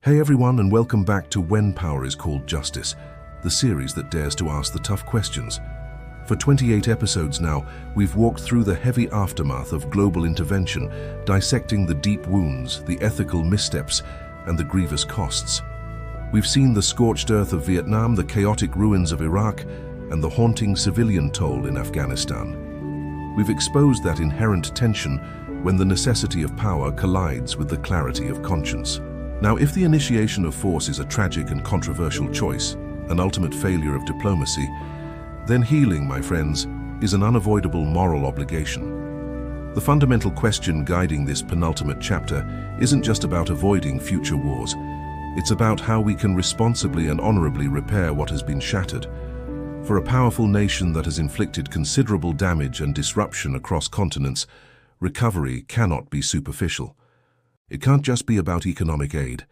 Hey everyone, and welcome back to When Power is Called Justice, the series that dares to ask the tough questions. For 28 episodes now, we've walked through the heavy aftermath of global intervention, dissecting the deep wounds, the ethical missteps, and the grievous costs. We've seen the scorched earth of Vietnam, the chaotic ruins of Iraq, and the haunting civilian toll in Afghanistan. We've exposed that inherent tension when the necessity of power collides with the clarity of conscience. Now, if the initiation of force is a tragic and controversial choice, an ultimate failure of diplomacy, then healing, my friends, is an unavoidable moral obligation. The fundamental question guiding this penultimate chapter isn't just about avoiding future wars. It's about how we can responsibly and honorably repair what has been shattered. For a powerful nation that has inflicted considerable damage and disruption across continents, recovery cannot be superficial. It can't just be about economic aid.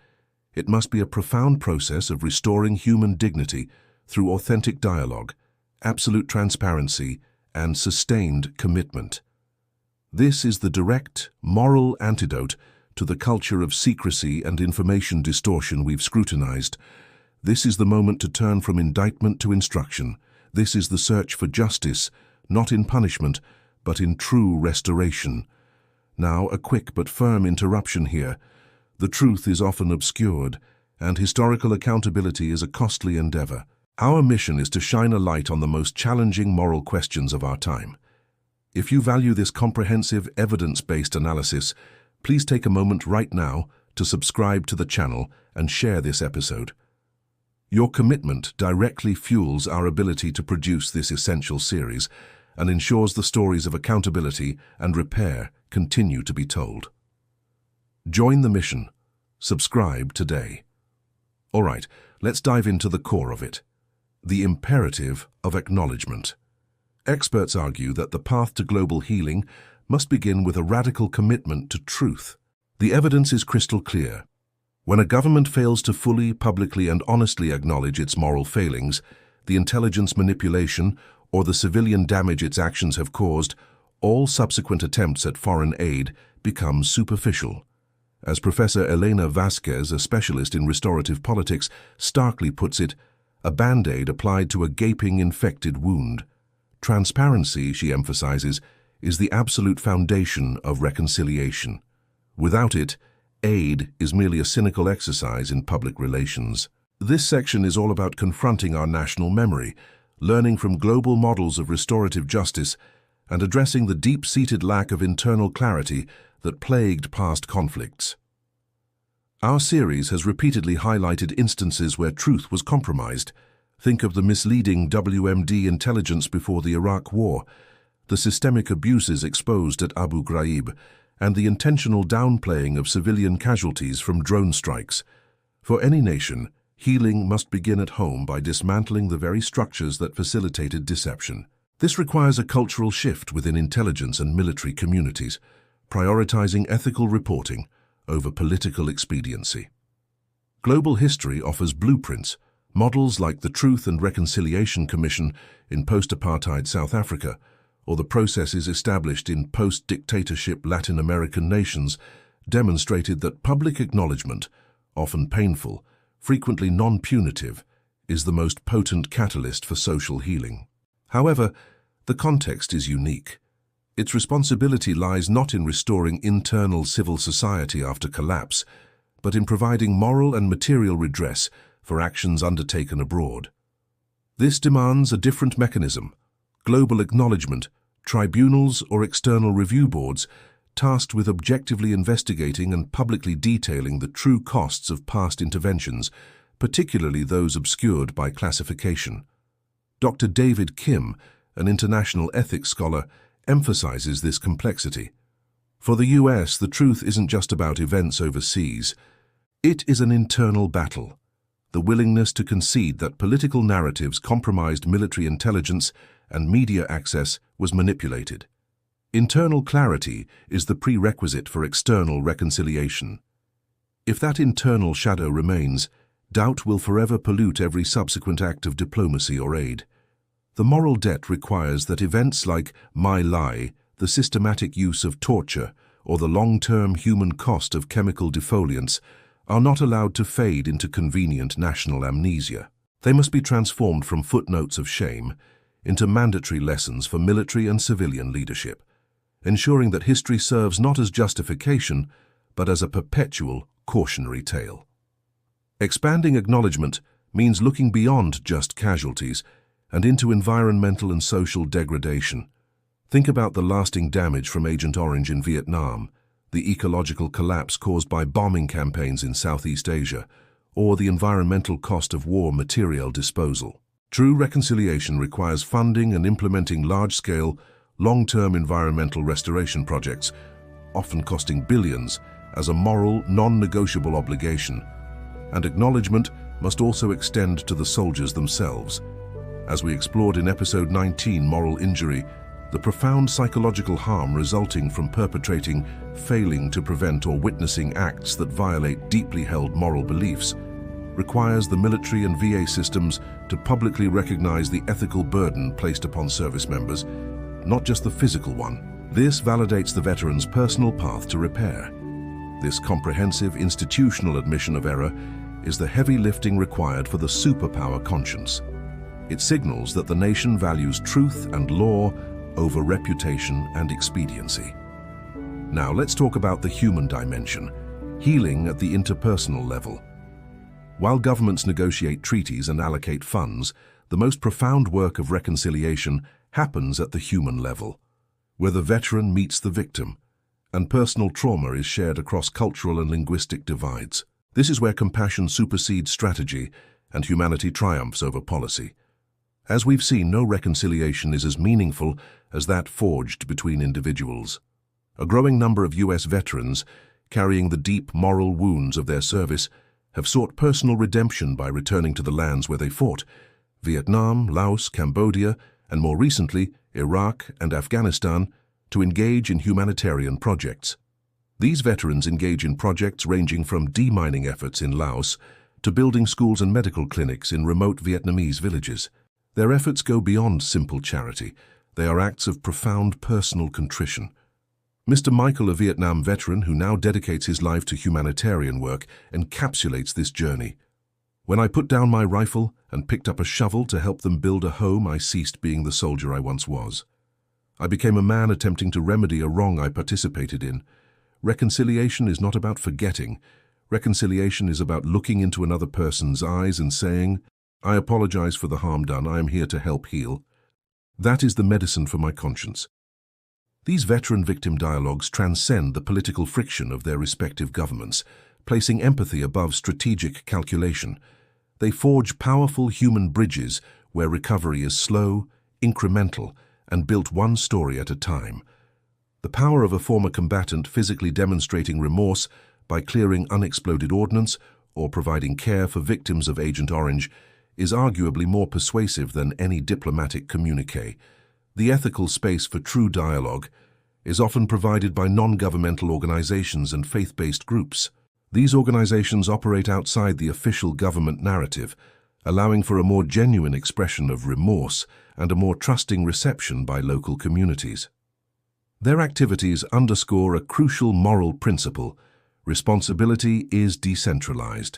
It must be a profound process of restoring human dignity through authentic dialogue, absolute transparency, and sustained commitment. This is the direct, moral antidote to the culture of secrecy and information distortion we've scrutinized. This is the moment to turn from indictment to instruction. This is the search for justice, not in punishment, but in true restoration. Now, a quick but firm interruption here. The truth is often obscured, and historical accountability is a costly endeavor. Our mission is to shine a light on the most challenging moral questions of our time. If you value this comprehensive, evidence-based analysis, please take a moment right now to subscribe to the channel and share this episode. Your commitment directly fuels our ability to produce this essential series and ensures the stories of accountability and repair continue to be told. Join the mission. Subscribe today. All right, let's dive into the core of it. The imperative of acknowledgement. Experts argue that the path to global healing must begin with a radical commitment to truth. The evidence is crystal clear. When a government fails to fully, publicly, and honestly acknowledge its moral failings, the intelligence manipulation, or the civilian damage its actions have caused, all subsequent attempts at foreign aid become superficial. As Professor Elena Vasquez, a specialist in restorative politics, starkly puts it, a band-aid applied to a gaping infected wound. Transparency, she emphasizes, is the absolute foundation of reconciliation. Without it, aid is merely a cynical exercise in public relations. This section is all about confronting our national memory, learning from global models of restorative justice, and addressing the deep-seated lack of internal clarity that plagued past conflicts. Our series has repeatedly highlighted instances where truth was compromised. Think of the misleading WMD intelligence before the Iraq War, the systemic abuses exposed at Abu Ghraib, and the intentional downplaying of civilian casualties from drone strikes. For any nation, healing must begin at home by dismantling the very structures that facilitated deception. This requires a cultural shift within intelligence and military communities, prioritizing ethical reporting over political expediency. Global history offers blueprints, models like the Truth and Reconciliation Commission in post-apartheid South Africa, or the processes established in post-dictatorship Latin American nations, demonstrated that public acknowledgement, often painful, frequently non-punitive, is the most potent catalyst for social healing. However, the context is unique. Its responsibility lies not in restoring internal civil society after collapse, but in providing moral and material redress for actions undertaken abroad. This demands a different mechanism: global acknowledgement, tribunals or external review boards tasked with objectively investigating and publicly detailing the true costs of past interventions, particularly those obscured by classification. Dr. David Kim, an international ethics scholar, emphasizes this complexity. For the US, the truth isn't just about events overseas. It is an internal battle, the willingness to concede that political narratives compromised military intelligence and media access was manipulated. Internal clarity is the prerequisite for external reconciliation. If that internal shadow remains, doubt will forever pollute every subsequent act of diplomacy or aid. The moral debt requires that events like My Lai, the systematic use of torture, or the long-term human cost of chemical defoliants are not allowed to fade into convenient national amnesia. They must be transformed from footnotes of shame into mandatory lessons for military and civilian leadership, ensuring that history serves not as justification, but as a perpetual cautionary tale. Expanding acknowledgement means looking beyond just casualties and into environmental and social degradation. Think about the lasting damage from Agent Orange in Vietnam, the ecological collapse caused by bombing campaigns in Southeast Asia, or the environmental cost of war material disposal. True reconciliation requires funding and implementing large-scale, long-term environmental restoration projects, often costing billions, as a moral, non-negotiable obligation. And acknowledgement must also extend to the soldiers themselves. As we explored in episode 19, Moral Injury, the profound psychological harm resulting from perpetrating, failing to prevent or witnessing acts that violate deeply held moral beliefs requires the military and VA systems to publicly recognize the ethical burden placed upon service members, not just the physical one. This validates the veteran's personal path to repair. This comprehensive institutional admission of error is the heavy lifting required for the superpower conscience. It signals that the nation values truth and law over reputation and expediency. Now let's talk about the human dimension, healing at the interpersonal level. While governments negotiate treaties and allocate funds, the most profound work of reconciliation happens at the human level, where the veteran meets the victim, and personal trauma is shared across cultural and linguistic divides. This is where compassion supersedes strategy and humanity triumphs over policy. As we've seen, no reconciliation is as meaningful as that forged between individuals. A growing number of U.S. veterans, carrying the deep moral wounds of their service, have sought personal redemption by returning to the lands where they fought: Vietnam, Laos, Cambodia, and more recently, Iraq and Afghanistan, to engage in humanitarian projects. These veterans engage in projects ranging from demining efforts in Laos to building schools and medical clinics in remote Vietnamese villages. Their efforts go beyond simple charity. They are acts of profound personal contrition. Mr. Michael, a Vietnam veteran who now dedicates his life to humanitarian work, encapsulates this journey. When I put down my rifle and picked up a shovel to help them build a home, I ceased being the soldier I once was. I became a man attempting to remedy a wrong I participated in. Reconciliation is not about forgetting. Reconciliation is about looking into another person's eyes and saying, "I apologize for the harm done. I am here to help heal." That is the medicine for my conscience. These veteran-victim dialogues transcend the political friction of their respective governments, placing empathy above strategic calculation. They forge powerful human bridges where recovery is slow, incremental, and built one story at a time. The power of a former combatant physically demonstrating remorse by clearing unexploded ordnance or providing care for victims of Agent Orange is arguably more persuasive than any diplomatic communique. The ethical space for true dialogue is often provided by non-governmental organizations and faith-based groups. These organizations operate outside the official government narrative, allowing for a more genuine expression of remorse and a more trusting reception by local communities. Their activities underscore a crucial moral principle: responsibility is decentralized.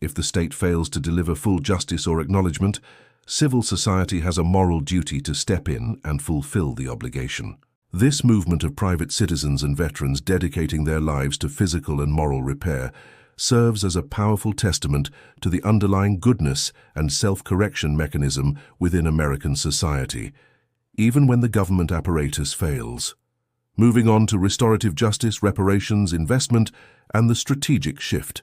If the state fails to deliver full justice or acknowledgement, civil society has a moral duty to step in and fulfill the obligation. This movement of private citizens and veterans dedicating their lives to physical and moral repair serves as a powerful testament to the underlying goodness and self-correction mechanism within American society, even when the government apparatus fails. Moving on to restorative justice, reparations, investment, and the strategic shift.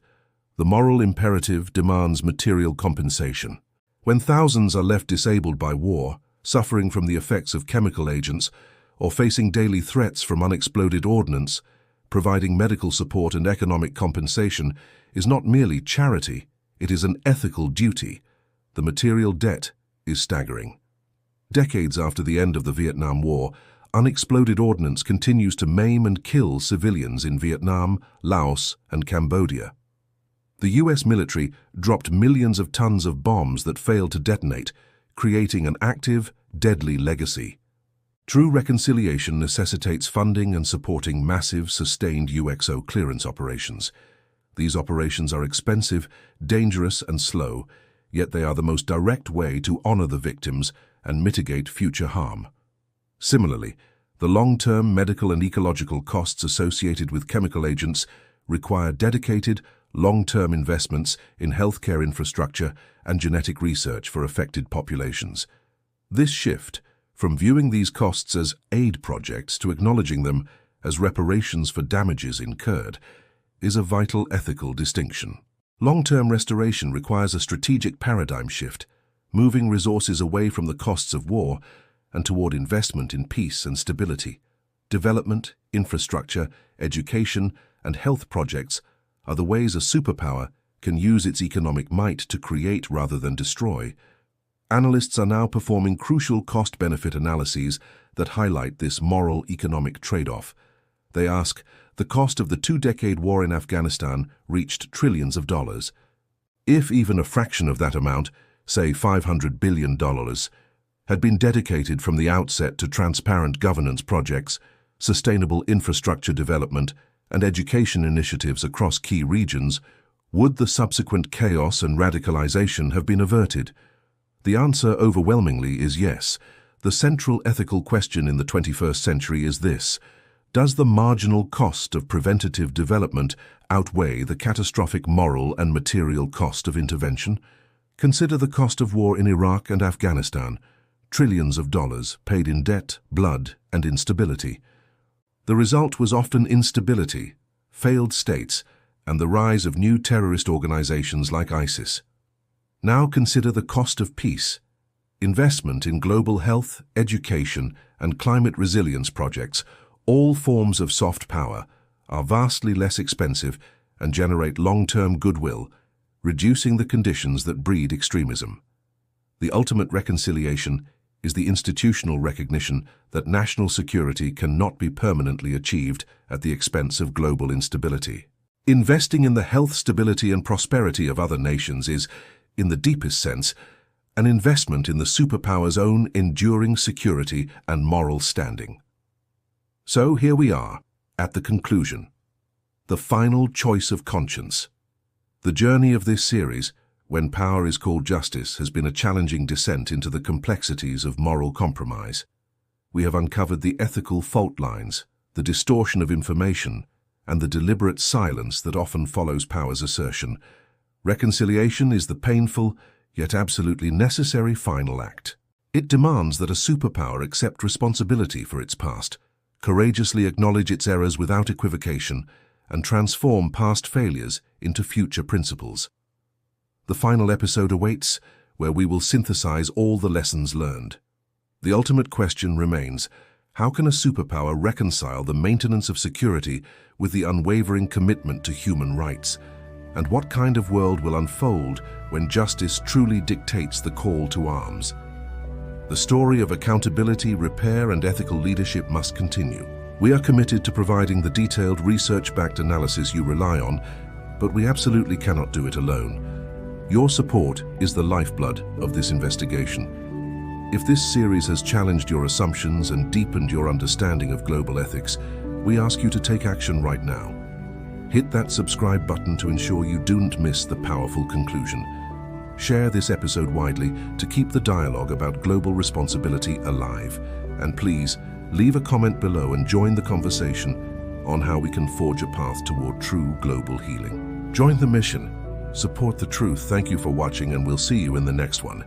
The moral imperative demands material compensation. When thousands are left disabled by war, suffering from the effects of chemical agents, or facing daily threats from unexploded ordnance, providing medical support and economic compensation is not merely charity, it is an ethical duty. The material debt is staggering. Decades after the end of the Vietnam War, unexploded ordnance continues to maim and kill civilians in Vietnam, Laos, and Cambodia. The U.S. military dropped millions of tons of bombs that failed to detonate, creating an active, deadly legacy. True reconciliation necessitates funding and supporting massive, sustained UXO clearance operations. These operations are expensive, dangerous, and slow, yet they are the most direct way to honor the victims and mitigate future harm. Similarly, the long-term medical and ecological costs associated with chemical agents require dedicated, long-term investments in healthcare infrastructure and genetic research for affected populations. This shift, from viewing these costs as aid projects to acknowledging them as reparations for damages incurred, is a vital ethical distinction. Long-term restoration requires a strategic paradigm shift, moving resources away from the costs of war and toward investment in peace and stability. Development, infrastructure, education, and health projects are the ways a superpower can use its economic might to create rather than destroy. Analysts are now performing crucial cost-benefit analyses that highlight this moral economic trade-off. They ask, the cost of the two-decade war in Afghanistan reached trillions of dollars. If even a fraction of that amount, say $500 billion, had been dedicated from the outset to transparent governance projects, sustainable infrastructure development, and education initiatives across key regions, would the subsequent chaos and radicalization have been averted? The answer overwhelmingly is yes. The central ethical question in the 21st century is this: does the marginal cost of preventative development outweigh the catastrophic moral and material cost of intervention? Consider the cost of war in Iraq and Afghanistan, trillions of dollars paid in debt, blood, and instability. The result was often instability, failed states, and the rise of new terrorist organizations like ISIS. Now consider the cost of peace. Investment in global health, education, and climate resilience projects, all forms of soft power, are vastly less expensive and generate long-term goodwill, reducing the conditions that breed extremism. The ultimate reconciliation is the institutional recognition that national security cannot be permanently achieved at the expense of global instability. Investing in the health, stability, and prosperity of other nations is, in the deepest sense, an investment in the superpower's own enduring security and moral standing. So here we are, at the conclusion. The final choice of conscience. The journey of this series, When Power is Called Justice, has been a challenging descent into the complexities of moral compromise. We have uncovered the ethical fault lines, the distortion of information, and the deliberate silence that often follows power's assertion. Reconciliation is the painful, yet absolutely necessary final act. It demands that a superpower accept responsibility for its past, courageously acknowledge its errors without equivocation, and transform past failures into future principles. The final episode awaits, where we will synthesize all the lessons learned. The ultimate question remains: how can a superpower reconcile the maintenance of security with the unwavering commitment to human rights? And what kind of world will unfold when justice truly dictates the call to arms? The story of accountability, repair, and ethical leadership must continue. We are committed to providing the detailed, research-backed analysis you rely on, but we absolutely cannot do it alone. Your support is the lifeblood of this investigation. If this series has challenged your assumptions and deepened your understanding of global ethics, we ask you to take action right now. Hit that subscribe button to ensure you don't miss the powerful conclusion. Share this episode widely to keep the dialogue about global responsibility alive. And please, leave a comment below and join the conversation on how we can forge a path toward true global healing. Join the mission. Support the truth. Thank you for watching, and we'll see you in the next one.